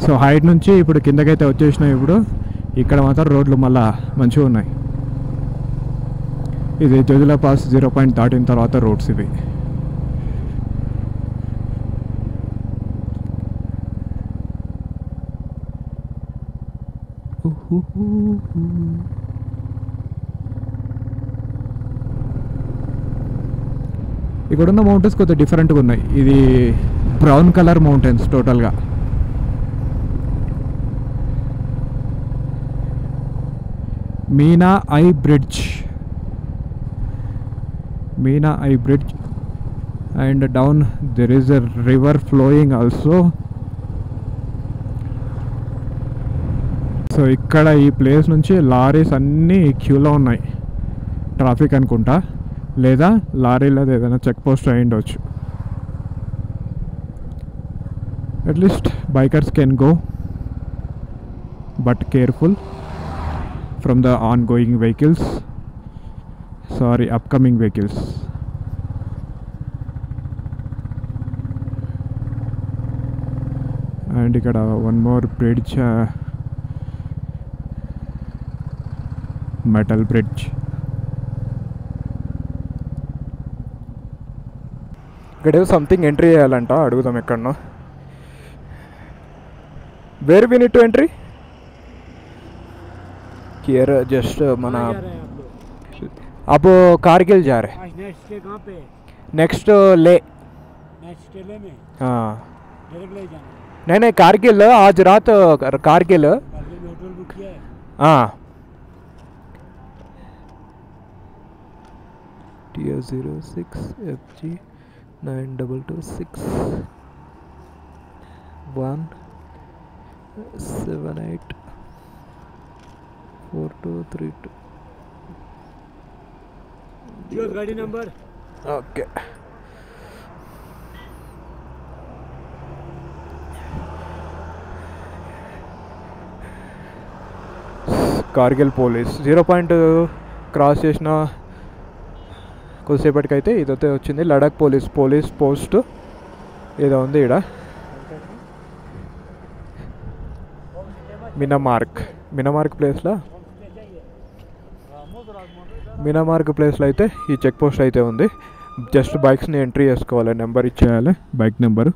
So height నుంచి ఇప్పుడు కిందకైతే వచ్చేసినాయి. ఇప్పుడు ఇక్కడ మాత్రం రోడ్లు మళ్ళా మంచిగా ఉన్నాయి. ఇది జోజిలా పాస్ 0 పాయింట్ దాటిన తర్వాత రోడ్స్ ఇవి. ఇక్కడున్న మౌంటైన్స్ కొద్దిగా డిఫరెంట్గా ఉన్నాయి. ఇది బ్రౌన్ కలర్ మౌంటైన్స్ టోటల్గా. Meena I bridge and down there is a river flowing also. So ఇక్కడ ఈ ప్లేస్ నుంచి లారీస్ అన్నీ క్యూలో ఉన్నాయి. ట్రాఫిక్ అనుకుంటా, లేదా లారీలో ఏదైనా చెక్ పోస్ట్ అయి ఉండవచ్చు. At least bikers can go, but careful from the ongoing vehicles, sorry upcoming vehicles. And ఇక్కడ one more bridge, metal bridge. ఇక్కడ ఏదో సంథింగ్ ఎంట్రీ చేయాలంట, అడుగుదాం ఎక్కడనో. Where we need to entry here? జస్ట్ మన आप कारगिल जा रहे हैं. नेक्स्ट कहाँ पे? नेक्स्ट ले. नेक्स्ट ले में? हाँ डायरेक्ट ले जाना? नहीं कारगिल. आज रात कारगिल में होटल बुक किया है. हाँ. TR06 FG 9226 178 4232. योर गाड़ी number? Okay. Kargil police 0 point cross చేసిన కొద్దిసేపటికైతే ఇదైతే వచ్చింది. లడాక్ పోలీస్ పోస్ట్ ఏదో ఉంది ఇక్కడ. మినమార్క్ ప్లేస్లో అయితే ఈ చెక్ పోస్ట్ అయితే ఉంది. జస్ట్ బైక్స్ని ఎంట్రీ చేసుకోవాలి, నెంబర్ ఇచ్చేయాలి, bike number,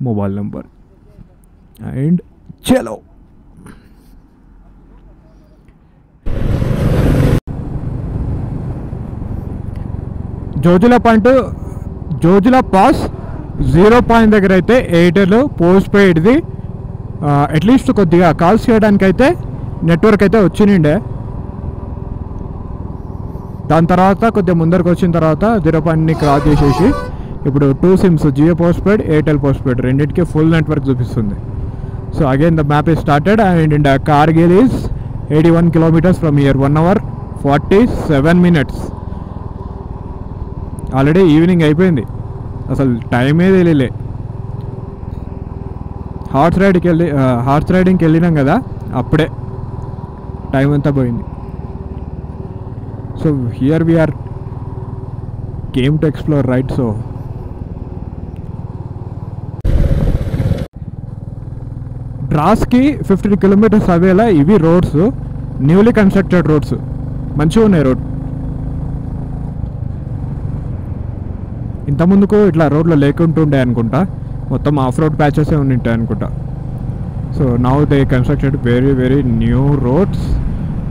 mobile number, and చలో. జోజిలా పాస్ 0 పాయింట్ దగ్గర అయితే ఎయిర్టెల్ పోస్ట్ పెయిడ్ది అట్లీస్ట్ కొద్దిగా కాల్స్ చేయడానికి అయితే నెట్వర్క్ అయితే వచ్చిండే. దాని తర్వాత కొద్దిగా ముందరికి వచ్చిన తర్వాత 0 పాయింట్ని క్రాస్ చేసేసి ఇప్పుడు 2 sims, Jio post paid, Airtel post paid రెండింటికి ఫుల్ నెట్వర్క్ చూపిస్తుంది. So again the map is started and Kargil is 81 kilometers from here, 1 hour 47 minutes. Already evening అయిపోయింది, అసలు టైమే తెలియలే. హార్స్ రైడింగ్కి వెళ్ళినాం కదా, అప్పుడే టైం అంతా పోయింది. So here we are came to explore, right? So డ్రాస్కి 50 kilometers అవేలా ఇవి రోడ్స్, న్యూలీ కన్స్ట్రక్టెడ్ రోడ్స్, మంచిగా ఉన్నాయి రోడ్. ఇంతకుముందుకు ఇట్లా రోడ్లు లేకుంటుండే అనుకుంటా, మొత్తం ఆఫ్ రోడ్ ప్యాచెసే ఉంటాయి అనుకుంటా. So now they constructed very very new roads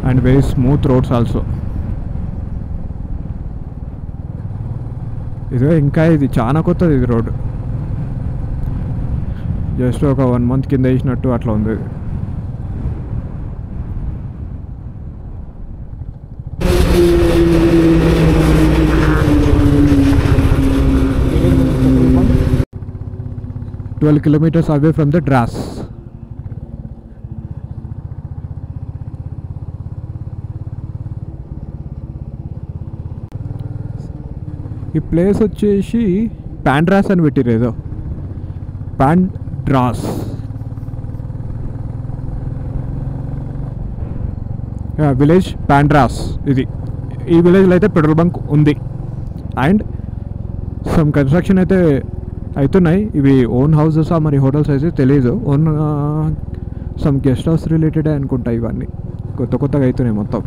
and very smooth roads also. ఇదే ఇంకా ఇది చాలా కొత్తది, ఇది రోడ్ జస్ట్ ఒక 1 month కింద వేసినట్టు అట్లా ఉంది. it 12 kilometers away from the Dras. ఈ ప్లేస్ వచ్చేసి పాండ్రాస్ అని పెట్టిరు, ఏదో పాండ్రాస్. విలేజ్ పాండ్రాస్ ఇది. ఈ విలేజ్లో అయితే పెట్రోల్ బంక్ ఉంది అండ్ సమ్ కన్స్ట్రక్షన్ అయితే అవుతున్నాయి. ఇవి ఓన్ హౌసెసా మరి హోటల్స్ అయితే తెలీదు. ఓన్ సమ్ గెస్ట్ హౌస్ రిలేటెడే అనుకుంటా ఇవన్నీ. కొత్త కొత్తగా అవుతున్నాయి మొత్తం.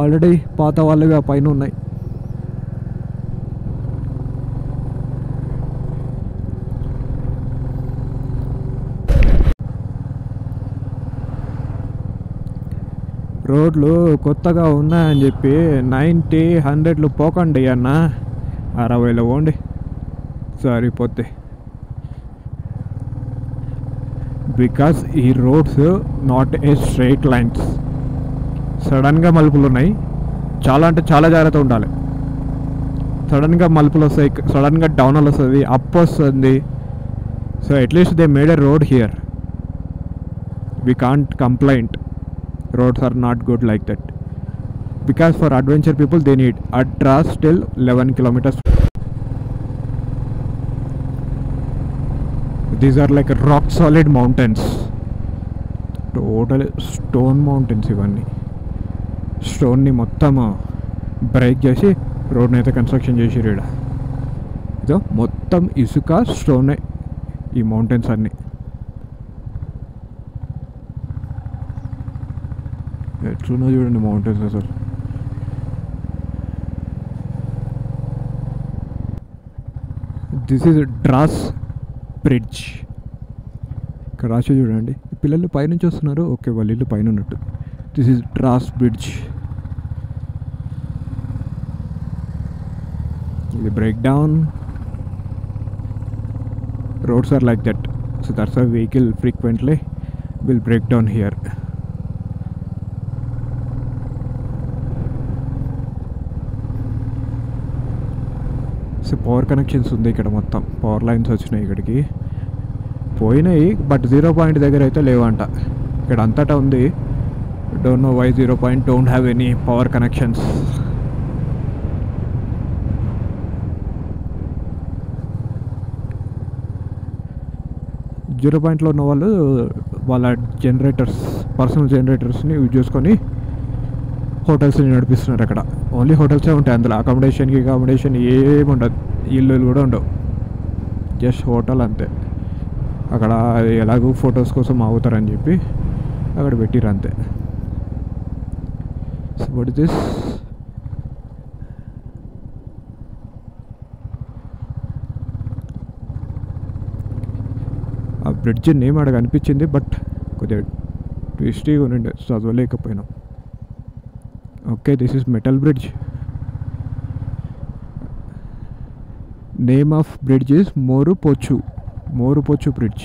ఆల్రెడీ పాత వాళ్ళవి ఆ పైన ఉన్నాయి. రోడ్లు కొత్తగా ఉన్నాయని చెప్పి 90, 100 పోకండి అన్న, 60 పోండి సరిపోతే. బికాస్ ఈ roads not a straight lines, సడన్గా మలుపులు ఉన్నాయి. చాలా అంటే చాలా జాగ్రత్త ఉండాలి. సడన్గా మలుపులు వస్తాయి, సడన్గా డౌన్ వస్తుంది, అప్ వస్తుంది. So at least they made a road here. We can't complaint. Roads are not good like that, because for adventure people they need Adras till 11 kilometers. These are like rock solid mountains, total stone mountains. ఇవన్నీ స్టోన్ని మొత్తం break చేసి రోడ్ని అయితే construction చేసిరు. ఇక్కడ ఇదో మొత్తం ఇసుక స్టోనే ఈ మౌంటైన్స్ అన్నీ. ఎట్లున్నా చూడండి మౌంటైన్స్ అసలు. This is Dras bridge. ఇక్కడ రాసి చూడండి, పిల్లలు పైనుంచి వస్తున్నారు. ఓకే, వాళ్ళ ఇల్లు పైన ఉన్నట్టు. This is Dras bridge. ఇది break down. Roads are like that. So that's why vehicle frequently will break down here. So power connections ఉంది ఇక్కడ, మొత్తం పవర్ లైన్స్ వచ్చినాయి ఇక్కడికి. పోయినాయి బట్ 0 పాయింట్ దగ్గర అయితే లేవంట. ఇక్కడ అంతటా ఉంది. Don't know why 0 point don't have any power connections. Zero పాయింట్లో ఉన్న వాళ్ళు వాళ్ళ జనరేటర్స్, పర్సనల్ జనరేటర్స్ని యూజ్ చేసుకొని హోటల్స్ని నడిపిస్తున్నారు. అక్కడ ఓన్లీ హోటల్సే ఉంటాయి. అందులో అకామిడేషన్ ఏమి ఉండదు, ఇల్లు కూడా ఉండవు, జస్ట్ హోటల్ అంతే. అక్కడ ఎలాగో ఫొటోస్ కోసం ఆగుతారని చెప్పి అక్కడ పెట్టిరు అంతే. So what is this? ఆ బ్రిడ్జ్ నేమ్ అక్కడ కనిపించింది బట్ కొద్దిగా ట్విస్టీగా ఉండే, చదవలేకపోయినాం. Okay, this is metal bridge. Name of bridge is Morupochu bridge.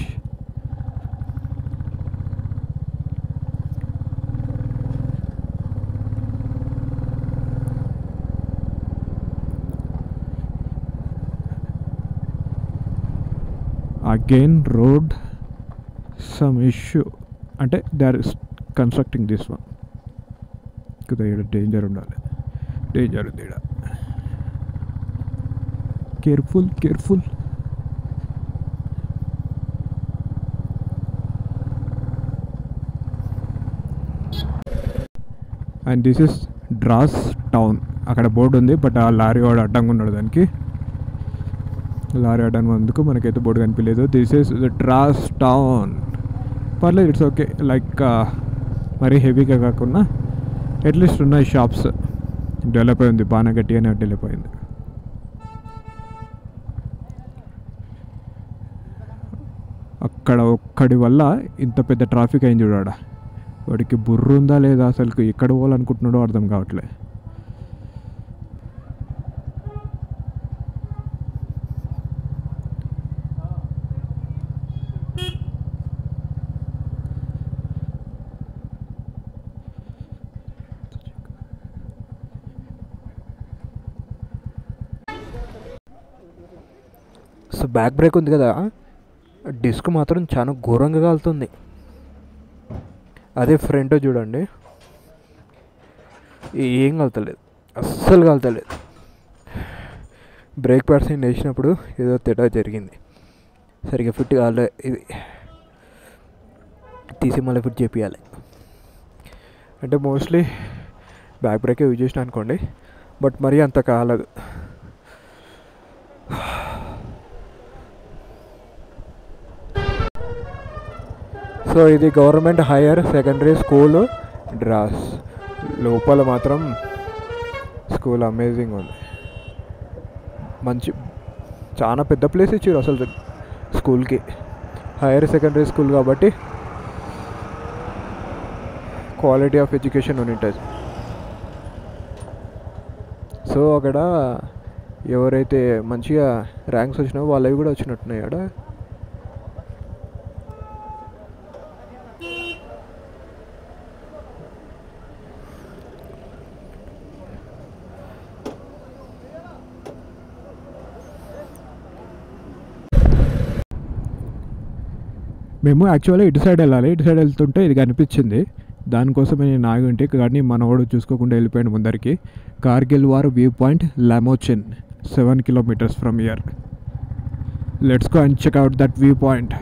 Again road some issue, అంటే they are constructing this one. ఇక్కడ డేంజర్ ఉండాలి, డేంజర్ ఉంది ఇక్కడ. Careful. And this is Dras town. అక్కడ బోర్డు ఉంది బట్ ఆ లారీ వాడు అడ్డంగా ఉన్నాడు దానికి. లారీ అడ్డంగా మనకైతే బోర్డు కనిపించలేదు. This is Dras town. పర్లేదు, ఇట్స్ ఓకే. లైక్ మరీ హెవీగా కాకుండా అట్లీస్ట్ ఉన్నాయి షాప్స్. డెవలప్ అయింది, బాగా గట్టిగానే డెవలప్ అయింది. అక్కడ ఒక్కడి వల్ల ఇంత పెద్ద ట్రాఫిక్ అయింది చూడాడ. వాడికి బుర్ర ఉందా లేదా, అసలు ఎక్కడ పోవాలనుకుంటున్నాడో అర్థం కావట్లే. సో బ్యాక్ బ్రేక్ ఉంది కదా, డిస్క్ మాత్రం చాలా ఘోరంగా కాలుతుంది. అదే ఫ్రంట్ చూడండి, ఏం కాలుతలేదు, అస్సలు కాలుతలేదు. బ్రేక్ ప్యాడ్స్ వేసినప్పుడు ఏదో తేడా జరిగింది, సరిగ్గా ఫిట్ కాలే. ఇది తీసి మళ్ళీ ఫిట్ చేపియాలి. అంటే మోస్ట్లీ బ్యాక్ బ్రేకే యూజ్ చేసిన అనుకోండి, బట్ మరీ అంత కాలదు. సో ఇది government higher secondary school Dras. లోపల మాత్రం స్కూల్ అమేజింగ్ ఉంది. మంచి చాలా పెద్ద ప్లేస్ ఇచ్చారు అసలు స్కూల్కి. హైయర్ సెకండరీ స్కూల్ కాబట్టి క్వాలిటీ ఆఫ్ ఎడ్యుకేషన్ ఉంటుంది. సో అక్కడ ఎవరైతే మంచిగా ర్యాంక్స్ వచ్చినాయో వాళ్ళవి కూడా వచ్చినట్టున్నాయి అక్కడ. మేము యాక్చువల్గా ఇటు సైడ్ వెళ్ళాలి. ఇటు సైడ్ వెళ్తుంటే ఇది కనిపించింది, దానికోసమే నేను ఆగింటి. కానీ మనవాడు చూసుకోకుండా వెళ్ళిపోయాడు ముందరికి. Kargil war view point Lamochen 7 kilometers from here. Let's go and check out that view point.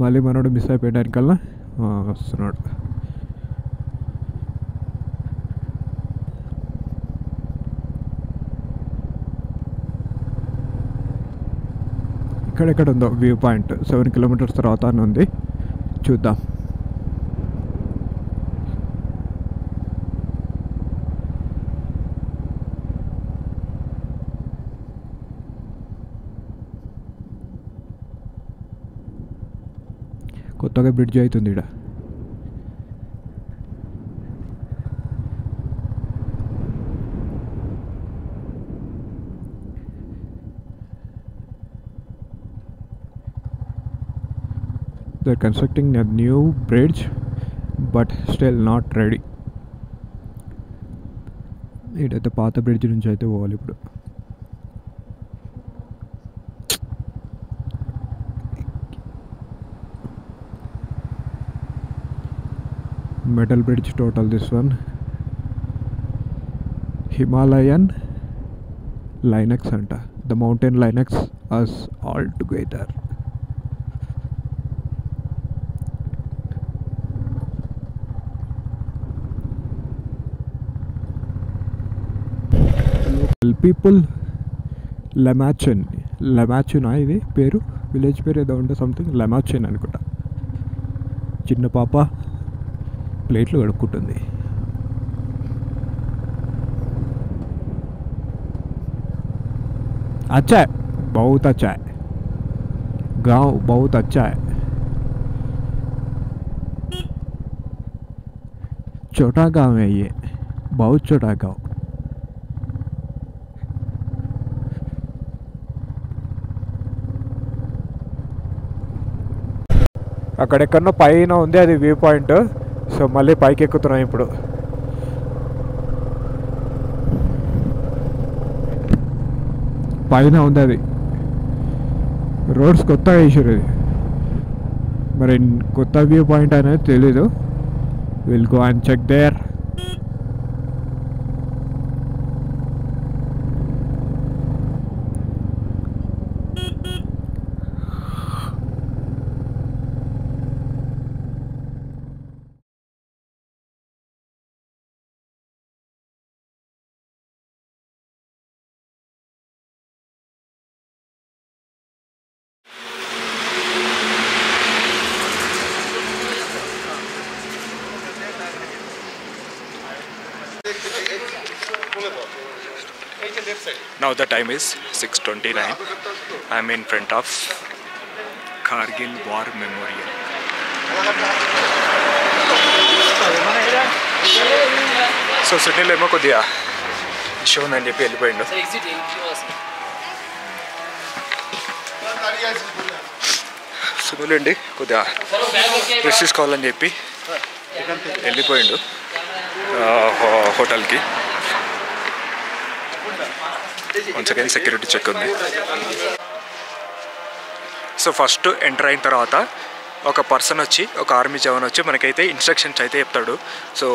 మళ్ళీ మనోడు మిస్ అయిపోయడానికల్లా వస్తున్నాడు. ఎక్కడెక్కడ ఉందో వ్యూ పాయింట్ 7 kilometers తర్వాత అని ఉంది, చూద్దాం. కొత్తగా బ్రిడ్జ్ అవుతుంది ఇక్కడ. They're constructing a new bridge but still not ready. ఇదైతే పాత బ్రిడ్జ్ నుంచి అయితే పోవాలి ఇప్పుడు. Metal bridge total this one. Himalayan lynx అంట. The mountain lynx as all together. People Lamochen. లమాచినా ఇది పేరు, విలేజ్ పేరు ఏదో ఉంటే సంథింగ్ లమాచిన్ అనుకుంటా. చిన్న పాప ప్లేట్లు కడుక్కుంటుంది. अच्छा है, बहुत अच्छा है, गांव बहुत अच्छा है. छोटा गांव है ये, बहुत छोटा गांव. అక్కడెక్కడో పైన ఉంది అది వ్యూ పాయింట్. సో మళ్ళీ పైకి ఎక్కుతున్నాం ఇప్పుడు. పైన ఉంది అది. రోడ్స్ కొత్తగా వేసారు ఇది, మరి కొత్త వ్యూ పాయింట్ అనేది తెలీదు. Will go and check there. Now the time is 6:29. I am in front of Kargil War Memorial. So సిడ్నీలో ఏమో కొద్దిగా షో ఉందని చెప్పి వెళ్ళిపోయిండు. సునులేండి కొద్దిగా రెస్ట్ తీసుకోవాలని చెప్పి వెళ్ళిపోయిండు హోటల్కి. వన్స్ అగైన్ సెక్యూరిటీ చెక్ ఉంది. సో ఫస్ట్ ఎంటర్ అయిన తర్వాత ఒక పర్సన్ వచ్చి, ఒక ఆర్మీ జవాన్ వచ్చి మనకైతే ఇన్స్ట్రక్షన్స్ అయితే చెప్తాడు. సో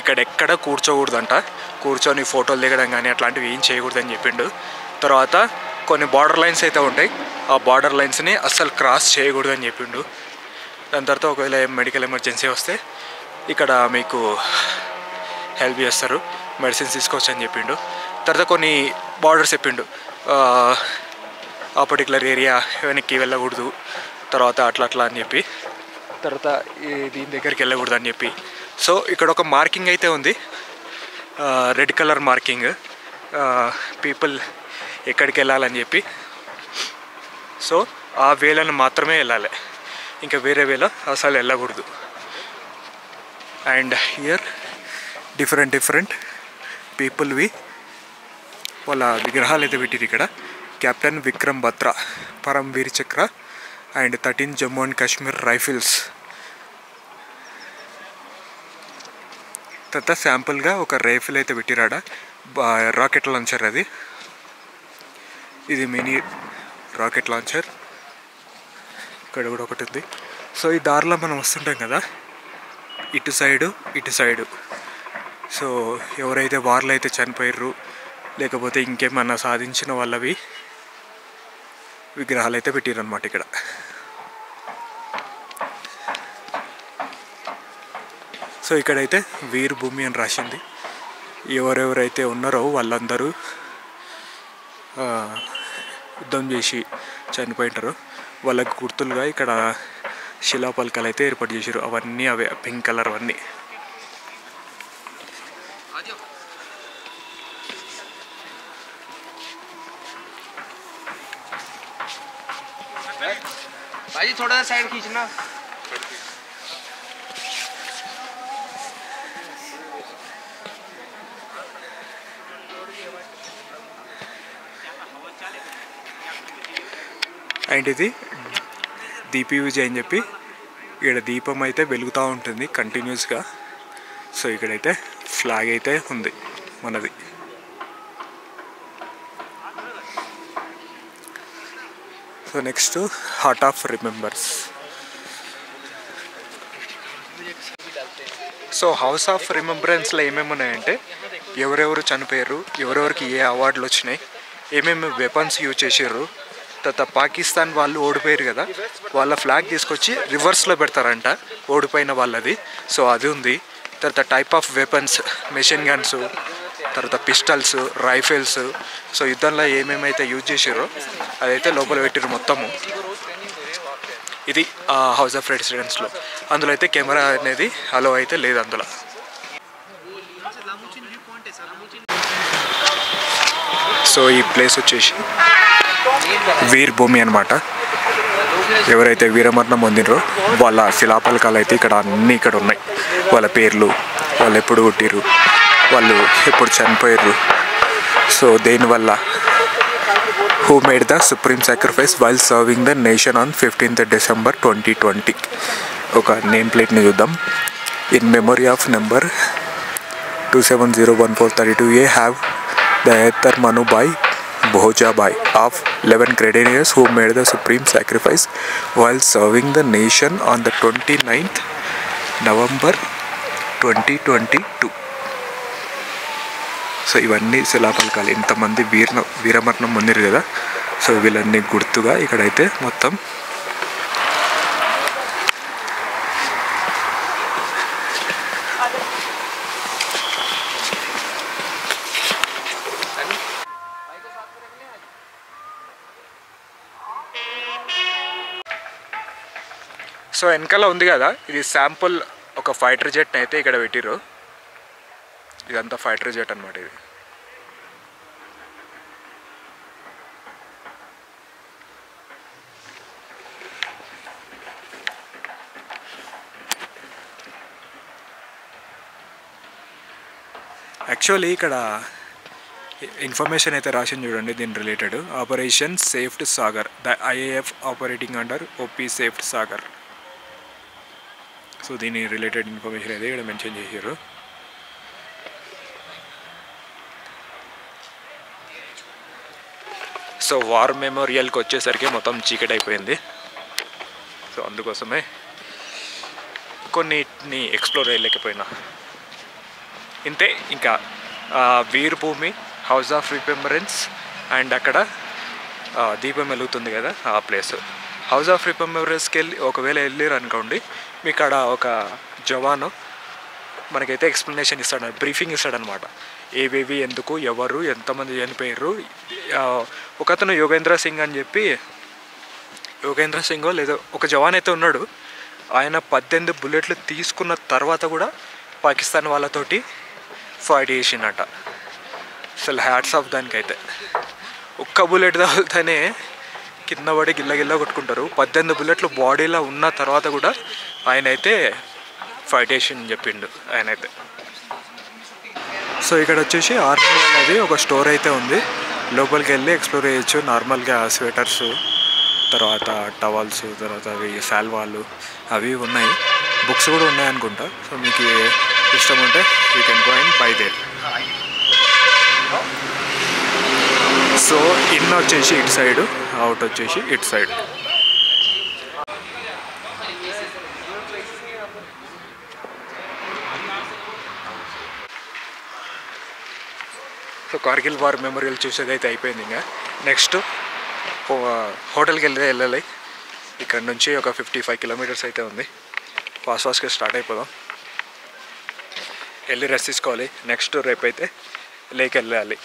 ఇక్కడ ఎక్కడ కూర్చోకూడదంట, కూర్చొని ఫోటోలు దిగడం కానీ అట్లాంటివి ఏం చేయకూడదని చెప్పిండు. తర్వాత కొన్ని బార్డర్ లైన్స్ అయితే ఉంటాయి, ఆ బార్డర్ లైన్స్ని అస్సలు క్రాస్ చేయకూడదని చెప్పిండు. దాని తర్వాత ఒకవేళ మెడికల్ ఎమర్జెన్సీ వస్తే ఇక్కడ మీకు హెల్ప్ చేస్తారు, మెడిసిన్స్ తీసుకోవచ్చు అని చెప్పిండు. తర్వాత కొన్ని బార్డర్స్ చెప్పిండు, ఆ పర్టికులర్ ఏరియా వెనక్కి వెళ్ళకూడదు, తర్వాత అట్లా అని చెప్పి, తర్వాత దీని దగ్గరికి వెళ్ళకూడదు అని చెప్పి. సో ఇక్కడ ఒక మార్కింగ్ అయితే ఉంది, రెడ్ కలర్ మార్కింగ్, పీపుల్ ఎక్కడికి వెళ్ళాలని చెప్పి. సో ఆ వేలను మాత్రమే వెళ్ళాలి, ఇంకా వేరే వేలో అసలు వెళ్ళకూడదు. అండ్ హియర్ డిఫరెంట్ పీపుల్వి వాళ్ళ విగ్రహాలు అయితే పెట్టిరు ఇక్కడ. కెప్టెన్ విక్రమ్ బత్రా, పరమ్వీర్ చక్ర and 13 Jammu and Kashmir rifles. తర్వాత శాంపుల్గా ఒక రైఫిల్ అయితే పెట్టిరాడ, రాకెట్ లాంచర్ అది. ఇది మినీ రాకెట్ లాంచర్. ఇక్కడ కూడా ఒకటి ఉంది. సో ఈ దారిలో మనం వస్తుంటాం కదా, ఇటు సైడు. సో ఎవరైతే వార్లు అయితే చనిపోయారు లేకపోతే ఇంకేమన్నా సాధించిన వాళ్ళవి విగ్రహాలు అయితే పెట్టారు అన్నమాట ఇక్కడ. సో ఇక్కడైతే వీర్ భూమి అని రాసింది. ఎవరెవరైతే ఉన్నారో వాళ్ళందరూ యుద్ధం చేసి చనిపోయింటారు, వాళ్ళకి గుర్తులుగా ఇక్కడ శిలాపలకలు అయితే ఏర్పాటు చేశారు. అవన్నీ అవే పింక్ కలర్ అవన్నీ. भाई थोड़ा सा साइड खींचना. అండ్ ఇది దీపి విజయ్ అని చెప్పి ఇక్కడ దీపం అయితే వెలుగుతూ ఉంటుంది కంటిన్యూస్గా. సో ఇక్కడైతే ఫ్లాగ్ అయితే ఉంది మనది. So next heart of remembers. So house of రిమెంబరెన్స్లో ఏమేమి ఉన్నాయంటే ఎవరెవరు చనిపోయారు, ఎవరెవరికి ఏ అవార్డులు వచ్చినాయి, ఏమేమి వెపన్స్ యూజ్ చేసారు, తర్వాత పాకిస్తాన్ వాళ్ళు ఓడిపోయారు కదా, వాళ్ళ ఫ్లాగ్ తీసుకొచ్చి రివర్స్లో పెడతారంట ఓడిపోయిన వాళ్ళది. సో అది ఉంది. తర్వాత type of weapons, machine guns, తర్వాత పిస్టల్స్, రైఫిల్స్. సో యుద్ధంలో ఏమేమైతే యూజ్ చేసారో అదైతే లోపల పెట్టారు మొత్తము. ఇది హౌస్ ఆఫ్ రెసిడెన్స్లో. అందులో అయితే కెమెరా అనేది అలో అయితే లేదు అందులో. సో ఈ ప్లేస్ వచ్చేసి వీర్ భూమి అనమాట. ఎవరైతే వీరమరణం పొందినరో వాళ్ళ శిలాపలకాలు అయితే ఇక్కడ అన్నీ ఇక్కడ ఉన్నాయి. వాళ్ళ పేర్లు, వాళ్ళు ఎప్పుడు పుట్టిరు, వాళ్ళు ఎప్పుడు చనిపోయారు, సో దేనివల్ల, who made the supreme sacrifice while serving the nation on 15th December 2020. ఒక నేమ్ ప్లేట్ని చూద్దాం. In memory of number 27014328 Hav Dayatar Manubhai Bhojabai of 11 Grenadiers who made the supreme sacrifice while serving the nation on the 29th November 2022. So ఇవన్నీ శిలాపలకాలు. ఇంతమంది వీరమరణం పొందిరు కదా, so వీళ్ళన్నీ గుర్తుగా ఇక్కడైతే మొత్తం సో వెనకాల ఉంది కదా, ఇది శాంపుల్ ఒక ఫైటర్ జెట్ని అయితే ఇక్కడ పెట్టిరు. ఇదంతా ఫైటర్ జెట్ అనమాట. ఇది యాక్చువల్లీ ఇక్కడ ఇన్ఫర్మేషన్ అయితే రాసింది చూడండి దీని related. Operation saved Sagar, the IAF operating under OP saved Sagar. So దీని రిలేటెడ్ ఇన్ఫర్మేషన్ అయితే ఇక్కడ మెన్షన్ చేశారు. సో వార్ మెమోరియల్కి వచ్చేసరికి మొత్తం చీకటి అయిపోయింది. సో అందుకోసమే కొన్నిటిని ఎక్స్ప్లోర్ చేయలేకపోయినా. ఇంతే. ఇంకా Vir Bhumi, house of remembrance and అక్కడ దీపం వెలుగుతుంది కదా ఆ ప్లేస్. హౌస్ ఆఫ్ రిమెంబరెన్స్కి ఒకవేళ వెళ్ళారు అనుకోండి, మీకు అక్కడ ఒక జవాను మనకైతే ఎక్స్ప్లెనేషన్ ఇస్తాడు, బ్రీఫింగ్ ఇస్తాడనమాట. ఏవేవి, ఎందుకు, ఎవరు, ఎంతమంది చనిపోయారు. ఒకతను యోగేంద్ర సింగ్ అని చెప్పి యోగేంద్ర సింగో లేదో ఒక జవాన్ అయితే ఉన్నాడు. ఆయన 18 బుల్లెట్లు తీసుకున్న తర్వాత కూడా పాకిస్తాన్ వాళ్ళతోటి ఫైట్ చేసిండట. అసలు హ్యాట్స్ ఆఫ్ దానికైతే. ఒక్క బుల్లెట్ తగిలితేనే కింద పడి గిల్ల కొట్టుకుంటారు. 18 బుల్లెట్లు బాడీలో ఉన్న తర్వాత కూడా ఆయన అయితే ఫైట్ చేసిందని చెప్పిండు ఆయనైతే. సో ఇక్కడ వచ్చేసి ఆర్మీ అనేది ఒక స్టోర్ అయితే ఉంది. లోపలికి వెళ్ళి ఎక్స్ప్లోర్ చేయొచ్చు. నార్మల్గా స్వెటర్స్, తర్వాత టవల్స్, తర్వాత అవి శాల్వాలు అవి ఉన్నాయి. బుక్స్ కూడా ఉన్నాయి అనుకుంటా. సో మీకు ఇష్టం ఉంటే you can go and by their. So in వచ్చేసి ఇటు సైడ్, అవుట్ వచ్చేసి ఇటు side. So Kargil war memorial చూసేది అయితే అయిపోయింది. ఇంకా నెక్స్ట్ హోటల్కి వెళ్ళాలి. ఇక్కడ నుంచి ఒక 55 కిలోమీటర్స్ అయితే ఉంది. ఫాస్ట్గా స్టార్ట్ అయిపోదాం. వెళ్ళి రెస్ట్ తీసుకోవాలి. నెక్స్ట్ రేపు అయితే లేక్ వెళ్ళాలి.